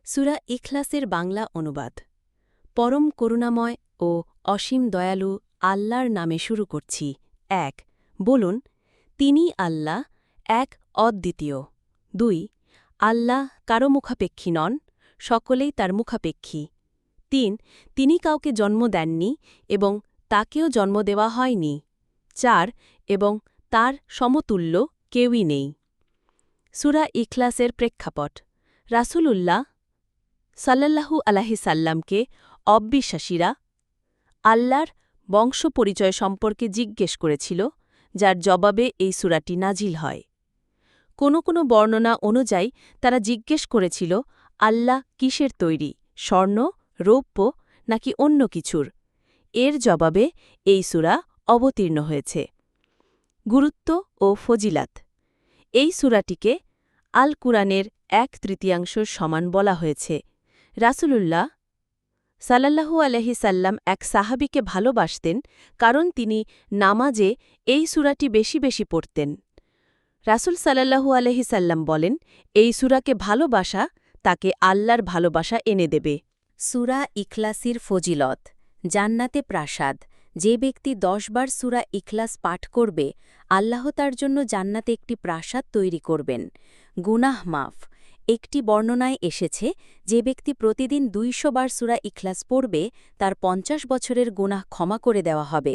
সূরা ইখলাসের বাংলা অনুবাদ। পরম করুণাময় ও অসীম দয়ালু আল্লাহর নামে শুরু করছি। ১ বলুন, তিনি আল্লাহ, এক অদ্বিতীয়। ২ আল্লাহ কারো মুখাপেক্ষী নন, সকলেই তার মুখাপেক্ষী। ৩ তিনি কাউকে জন্ম দেননি এবং তাকেও জন্ম দেওয়া হয়নি। ৪ এবং তার সমতুল্য কেউই নেই। সূরা ইখলাসের প্রেক্ষাপট। রাসূলুল্লাহ সাল্লাল্লাহু আলাইহি সাল্লামকে অবিশ্বাসীরা আল্লাহর বংশ পরিচয় সম্পর্কে জিজ্ঞেস করেছিল, যার জবাবে এই সূরাটি নাজিল হয়। কোনো বর্ণনা অনুযায়ী তারা জিজ্ঞেস করেছিল, আল্লাহ কিসের তৈরি, স্বর্ণ, রৌপ্য নাকি অন্য কিছুর? এর জবাবে এই সূরা অবতীর্ণ হয়েছে। গুরুত্ব ও ফজিলাত। এই সূরাটিকে আল কুরআনের 1/3 সমান বলা হয়েছে। রাসূলুল্লাহ সাল্লাল্লাহু আলাইহি সাল্লাম এক সাহাবীকে ভালোবাসতেন, কারণ তিনি নামাজে এই সূরাটি বেশি বেশি পড়তেন। রাসূল সাল্লাল্লাহু আলাইহি সাল্লাম বলেন, এই সূরাকে ভালোবাসা তাকে আল্লাহর ভালোবাসা এনে দেবে। সূরা ইখলাসির ফজিলত। জান্নাতে প্রাসাদ। যে ব্যক্তি 10 বার সূরা ইখলাস পাঠ করবে, আল্লাহ তার জন্য জান্নাতে একটি প্রাসাদ তৈরি করবেন। গুনাহ মাফ। একটি বর্ণনায় এসেছে, যে ব্যক্তি প্রতিদিন 200 বার সূরা ইখলাস পড়বে, তার 50 বছরের গুনাহ ক্ষমা করে দেওয়া হবে।